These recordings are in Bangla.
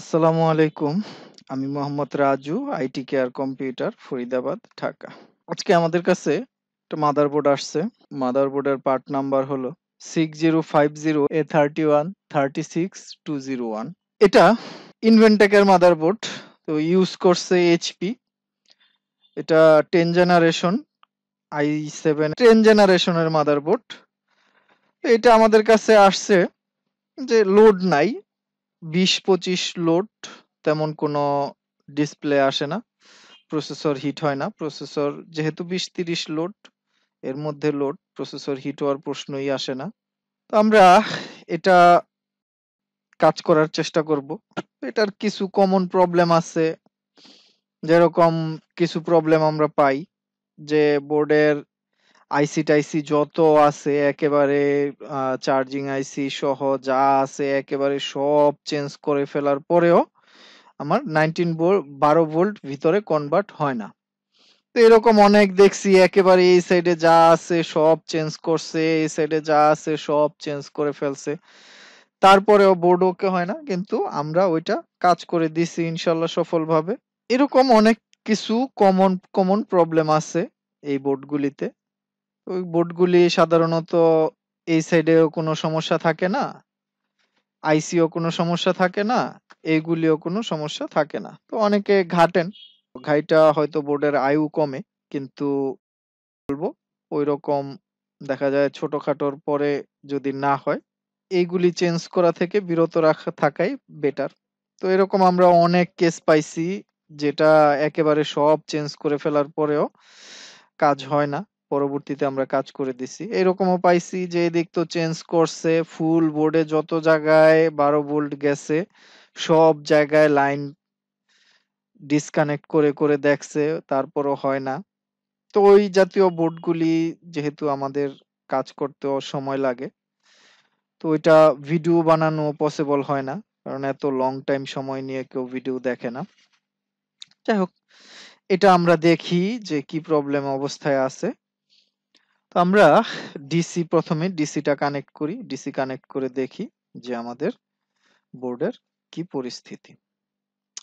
আসসালামু আলাইকুম। আমি Mohammad Raju, IT care computer, Faridabad, Dhaka. আজকে আমাদের কাছে একটা মাদারবোর্ড আসছে। মাদারবোর্ডের পার্ট নাম্বার হলো 6050A31 36201। এটা ইনভেনটেকের মাদারবোর্ড। তো ইউজ করছে এইচপি। এটা 10 জেনারেশন i7 10 জেনারেশনের মাদারবোর্ড। এটা আমাদের কাছে আসছে যে লোড নাই, 20-25 লোড, তেমন কোনো ডিসপ্লে আসে না, প্রসেসর হিট হয় না। প্রসেসর যেহেতু 20-30 লোড, এর মধ্যে লোড, প্রসেসর হিট হওয়ার প্রশ্নই আসে না। তো আমরা এটা কাজ করার চেষ্টা করব। এটার কিছু কমন প্রবলেম আছে, যেরকম কিছু প্রবলেম আমরা পাই যে বোর্ডের আইসি টাইসি যত আছে একেবারে চার্জিং আইসি সহ যা আছে একেবারে সব চেঞ্জ করে ফেলার পরেও আমার 12 ভোল্ট ভিতরে কনভার্ট হয় না। তো এরকম অনেক দেখছি, একেবারে এই সাইডে যা আছে সব চেঞ্জ করছে, এই সাইডে যা আছে সব চেঞ্জ করে ফেলছে, তারপরেও বোর্ড ওকে হয় না। কিন্তু আমরা ওইটা কাজ করে দিছি ইনশাল্লাহ সফলভাবে। এরকম অনেক কিছু কমন কমন প্রবলেম আছে এই বোর্ডগুলিতে। ওই বোর্ডগুলি সাধারণত এই সাইডেও কোনো সমস্যা থাকে না, আইসিও কোনো সমস্যা থাকে না, এইগুলিও কোনো সমস্যা থাকে না। তো অনেকে ঘাটেন, ঘাইটা হয়তো বোর্ডের আয়ু কমে, কিন্তু বলবো ওইরকম দেখা যায় ছোটখাটোর পরে যদি না হয়, এইগুলি চেঞ্জ করা থেকে বিরত রাখা থাকাই বেটার। তো এরকম আমরা অনেক কেস পাইছি যেটা একেবারে সব চেঞ্জ করে ফেলার পরেও কাজ হয় না, পরবর্তীতে আমরা কাজ করে দিছি। এরকমও পাইছি যে এদিক তো চেঞ্জ করছে, ফুল বোর্ডে যত জায়গায় 12 ভোল্ট গেছে সব জায়গায় লাইন ডিসকানেক্ট করে করে দেখছে, তারপরও হয় না। তো ওই জাতীয় বোর্ডগুলি যেহেতু আমাদের কাজ করতেও সময় লাগে, তো ওইটা ভিডিও বানানো পসিবল হয় না, কারণ এত লং টাইম সময় নিয়ে কেউ ভিডিও দেখে না। যাই হোক, এটা আমরা দেখি যে কি প্রবলেম অবস্থায় আছে। তো আমরা প্রথমে ডিসিটা কানেক্ট করি, ডিসি কানেক্ট করে দেখি যে আমাদের বোর্ডের কি পরিস্থিতি।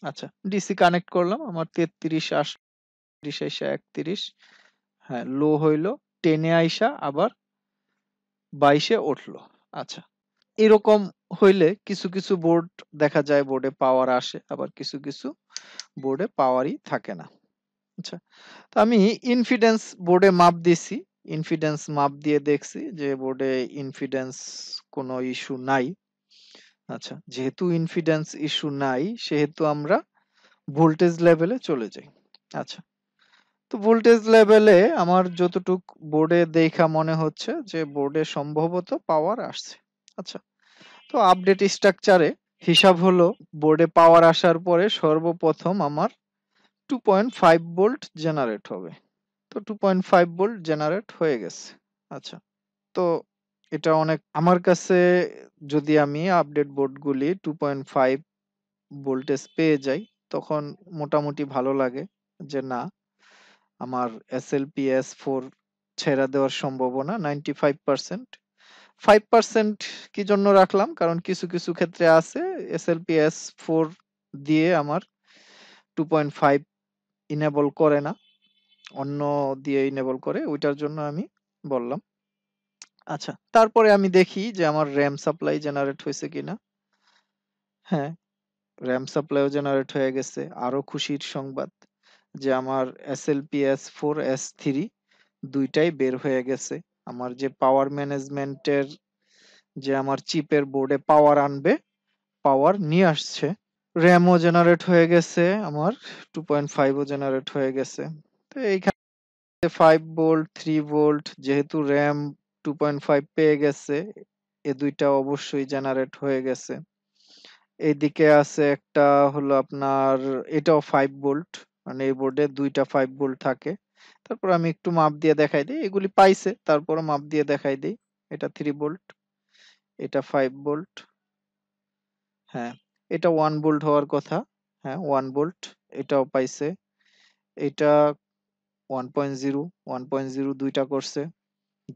আচ্ছা, ডিসি কানেক্ট করলাম, আমার 33 আসলো, 31 হ্যাঁ লো হইলো, 10-এ আইসা আবার 22-এ উঠলো। আচ্ছা, এরকম হইলে কিছু কিছু বোর্ড দেখা যায় বোর্ডে পাওয়ার আসে, আবার কিছু কিছু বোর্ডে পাওয়ারই থাকে না। আচ্ছা, তো আমি ইনফিডেন্স বোর্ডে মাপ দিছি, ইনফিডেন্স মাপ দিয়ে দেখছি যে বোর্ডে ইনফিডেন্স কোনো ইস্যু নাই। আচ্ছা, যেহেতু ইনফিডেন্স ইস্যু নাই সেহেতু আমরা ভোল্টেজ লেভেলে চলে যাই। আচ্ছা, তো ভোল্টেজ লেভেলে আমার যতটুক বোর্ডে দেখা মনে হচ্ছে যে বোর্ডে সম্ভবত পাওয়ার আসছে। আচ্ছা, তো আপডেট স্ট্রাকচারে হিসাব হলো বোর্ডে পাওয়ার আসার পরে সর্বপ্রথম আমার 2.5 ভোল্ট জেনারেট হবে। তো 2.5 ভোল্ট জেনারেট হয়ে গেছে। আচ্ছা, তো এটা অনেক আমার কাছে, যদি আমি আপডেট বোর্ডগুলি 2.5 ভোল্টেজ পেয়ে যাই তখন মোটামুটি ভালো লাগে যে না, আমার SLPS4 ছেড়ে দেওয়ার সম্ভাবনা 95%। 5% কি জন্য রাখলাম, কারণ কিছু কিছু ক্ষেত্রে আছে SLPS4 দিয়ে আমার 2.5 ইনেবল করে না, অন্য দিয়ে ইনেবল করে, ওইটার জন্য আমি বললাম। আচ্ছা, তারপরে আমি দেখি যে আমার র্যাম সাপ্লাই জেনারেট হয়েছে কিনা। হ্যাঁ, র্যাম সাপ্লাইও জেনারেট হয়ে গেছে। আরো খুশির সংবাদ যে আমার SLPS4 S3 দুইটাই বের হয়ে গেছে। আমার যে পাওয়ার ম্যানেজমেন্টের, যে আমার চিপের বোর্ডে পাওয়ার আনবে, পাওয়ার নিয়ে আসছে। র্যামও জেনারেট হয়ে গেছে আমার, 2.5ও জেনারেট হয়ে গেছে। তো এইখানে 5 ভোল্ট 3 ভোল্ট, যেহেতু র্যাম 2.5 পেয়ে গেছে, এ দুইটা অবশ্যই জেনারেট হয়ে গেছে। এইদিকে আছে একটা হলো আপনার, এটাও 5 ভোল্ট, মানে এই বোর্ডে দুইটা 5 ভোল্ট থাকে। তারপর আমি একটু মাপ দিয়ে দেখাই দিই, এগুলি পাইছে তারপরে মাপ দিয়ে দেখাই দিই। এটা 3 ভোল্ট, এটা 5 ভোল্ট, হ্যাঁ এটা 1 ভোল্ট হওয়ার কথা, হ্যাঁ 1 ভোল্ট, এটাও পাইছে। এটা 1.0, 1.0 দুইটা করছে,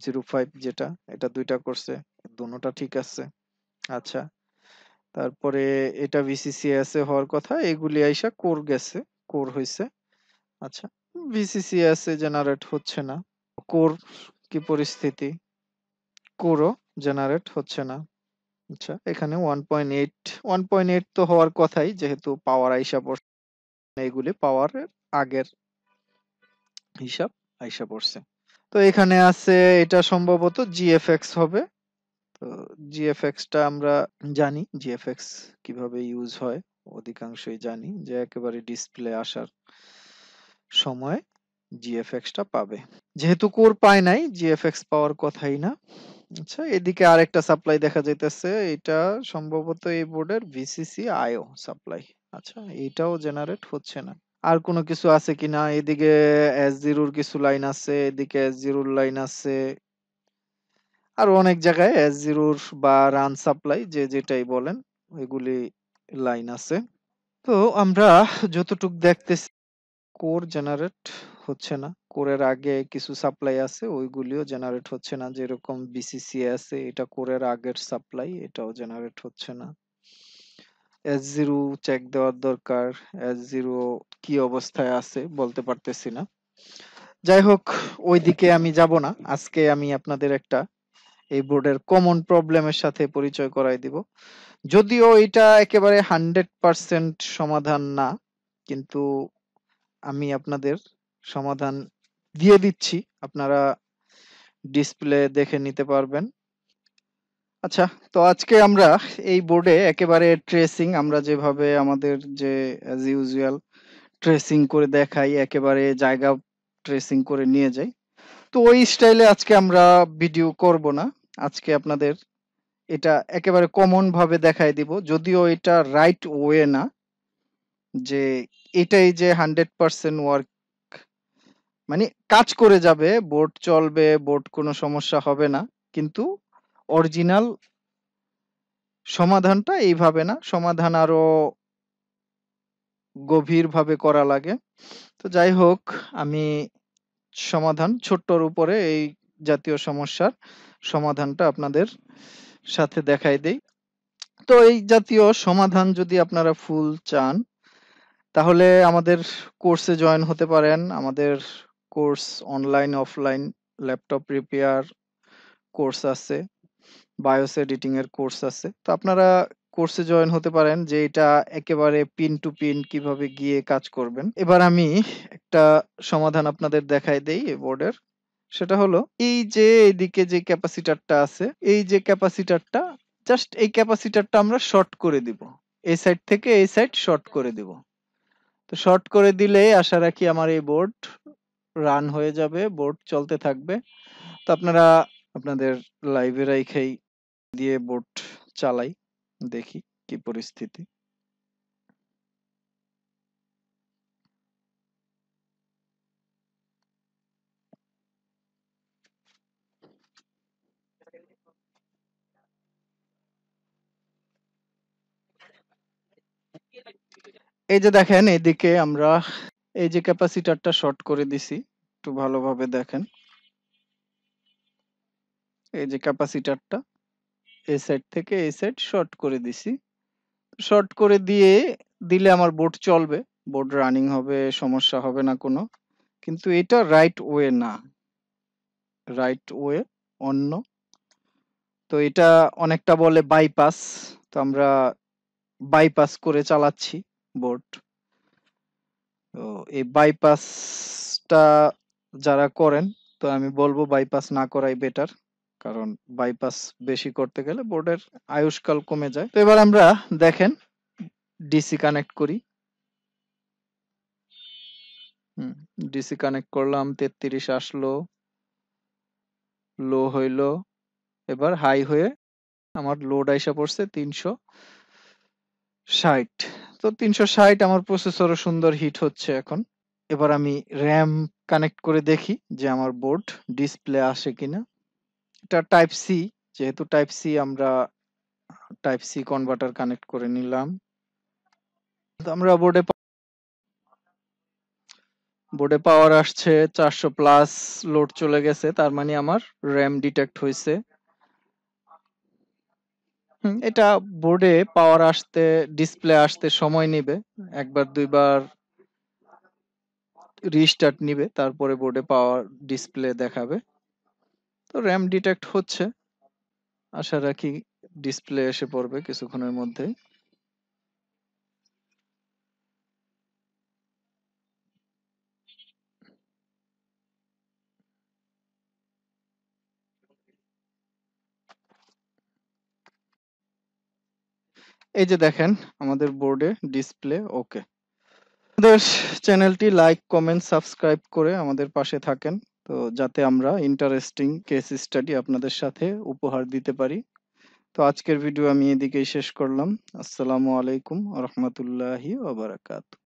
05 যেটা, এটা দুইটা করছে, দুটোটা ঠিক আছে। আচ্ছা, তারপরে এটা VCCS এ হওয়ার কথা, এগুলি আইসা কোর গেছে, কোর হইছে। আচ্ছা, VCCS এ জেনারেট হচ্ছে না। কোর কি পরিস্থিতি? কোরও জেনারেট হচ্ছে না। আচ্ছা, এখানে 1.8 তো হওয়ার কথাই, যেহেতু পাওয়ার আইসা পড়ছে। এগুলি পাওয়ারের আগের হিসাব আইসা পড়ছে। তো এখানে আছে, এটা সম্ভবত GFX হবে। তো GFX টা আমরা জানি GFX কিভাবে ইউজ হয়, অধিকাংশই জানি যে একেবারে ডিসপ্লে আসার সময় GFX টা পাবে। যেহেতু কোর পায় নাই, GFX পাওয়ার কথাই না। আচ্ছা, এদিকে আরেকটা সাপ্লাই দেখা যাইতেছে, এটা সম্ভবত এই বোর্ডের VCC IO সাপ্লাই। আচ্ছা, এটাও জেনারেট হচ্ছে না। আর কোনো কিছু আছে কিনা? এদিকে S0 এর কিছু লাইন আছে, এদিকে S0 এর লাইন আছে। আরো অনেক জায়গায় S0 বা রান সাপ্লাই, যে যেটাই বলেন, ওইগুলি লাইন আছে। তো আমরা যতটুক দেখতেছি, কোর জেনারেট হচ্ছে না। কোরের আগে কিছু সাপ্লাই আছে, ওইগুলিও জেনারেট হচ্ছে না। যেরকম BCC আছে, এটা কোরের আগের সাপ্লাই, এটাও জেনারেট হচ্ছে না। S0 চেক দেওয়ার দরকার। S0 কি অবস্থায় আছে বলতে পারতেছি না। যাই হোক, ওইদিকে আমি যাব না। আজকে আমি আপনাদের একটা এই বোর্ডের কমন প্রবলেমের সাথে পরিচয় করাই দিব। যদিও এটা একেবারে 100% সমাধান না, কিন্তু আমি আপনাদের সমাধান দিয়ে দিচ্ছি, আপনারা ডিসপ্লে দেখে নিতে পারবেন। আচ্ছা, তো আজকে আমরা এই বোর্ডে একেবারে ট্রেসিং, আমরা যেভাবে আমাদের যে অ্যাজ ইউজুয়াল ট্রেসিং করে দেখাই, একেবারে জায়গা ট্রেসিং করে নিয়ে যাই, তো ওই স্টাইলে আজকে আমরা ভিডিও করব না। আজকে আপনাদের এটা একেবারে কমন ভাবে দেখাই দিব, যদিও এটা রাইট ওয়ে না যে এটাই যে 100% ওয়ার্ক, মানে কাজ করে যাবে, বোর্ড চলবে, বোর্ড কোনো সমস্যা হবে না, কিন্তু অরিজিনাল সমাধানটা এইভাবে না, সমাধান আরো গভীর ভাবে করা লাগে। তো যাই হোক, আমি সমাধান ছোট্টর উপরে এই জাতীয় সমস্যার সমাধানটা আপনাদের সাথে দেখাই দেই। তো এই জাতীয় সমাধান যদি আপনারা ফুল চান, তাহলে আমাদের কোর্সে জয়েন হতে পারেন। আমাদের course online offline, laptop repair course আছে, বায়োস এডিটিং এর কোর্স আছে। তো আপনারা কোর্সে জয়েন হতে পারেন, যে এটা একেবারে পিন টু পিন কিভাবে গিয়ে কাজ করবেন। এবার আমি একটা সমাধান আপনাদের দেখাই দেই এই বোর্ডের। সেটা হলো, এই যে এদিকে যে ক্যাপাসিটরটা আছে, এই যে ক্যাপাসিটরটা, জাস্ট এই ক্যাপাসিটরটা আমরা শর্ট করে দিব, এই সাইড থেকে এই সাইড শর্ট করে দিব। তো শর্ট করে দিলে আশা রাখি আমার এই বোর্ড রান হয়ে যাবে, বোর্ড চলতে থাকবে। তো আপনারা আপনাদের লাইভে রাইখাই দিয়ে বোর্ড চালাই, দেখি কি পরিস্থিতি। এই যে দেখেন, এদিকে আমরা এই যে ক্যাপাসিটরটা শর্ট করে দিছি, একটু ভালোভাবে দেখেন। এই যে ক্যাপাসিটরটা এই সাইড থেকে এই সাইড শর্ট করে দিছি। শর্ট করে দিলে আমার বোর্ড চলবে, বোর্ড রানিং হবে, সমস্যা হবে না কোনো। কিন্তু এটা রাইট ওয়ে না, রাইট ওয়ে অন্য। তো এটা অনেকটা বলে বাইপাস, তো আমরা বাইপাস করে চালাচ্ছি বোর্ড। তো এই বাইপাসটা যারা করেন, তো আমি বলবো বাইপাস না করাই বেটার, কারণ বাইপাস বেশি করতে গেলে বোর্ডের আয়ুষ্কাল কমে যায়। তো এবার আমরা দেখেন ডিসি কানেক্ট করি। ডিসি কানেক্ট করলাম, 33 আসলো, লো হইলো, এবার হাই হয়ে আমার লোড আইসা পড়ছে 360। তো 360 আমার প্রসেসরও সুন্দর হিট হচ্ছে এখন। এবার আমি র্যাম কানেক্ট করে দেখি যে আমার বোর্ড ডিসপ্লে আসে কিনা। এটা টাইপ সি, যেহেতু টাইপ সি, আমরা টাইপ সি কনভার্টার কানেক্ট করে নিলাম। তো আমরা বোর্ডে পাওয়ার আসছে 400 প্লাস, লোড চলে গেছে, তার মানে আমার র্যাম ডিটেক্ট হয়েছে। এটা বোর্ডে পাওয়ার আসতে, ডিসপ্লে আসতে সময় নিবে। একবার দুইবার রিস্টার্ট নিবে, তারপরে বোর্ডে পাওয়ার ডিসপ্লে দেখাবে। তো র্যাম ডিটেক্ট হচ্ছে, আশা রাখি ডিসপ্লে এসে পড়বে কিছুক্ষণের মধ্যে। এই যে দেখেন আমাদের বোর্ডে ডিসপ্লে ওকে। আমাদের চ্যানেলটি লাইক, কমেন্ট, সাবস্ক্রাইব করে আমাদের পাশে থাকেন, তো যাতে আমরা ইন্টারেস্টিং কেস স্টাডি আপনাদের সাথে উপহার দিতে পারি। তো আজকের ভিডিও আমি এদিকেই শেষ করলাম। আসসালামু আলাইকুম ওয়া রাহমাতুল্লাহি ওয়া বারাকাতুহু।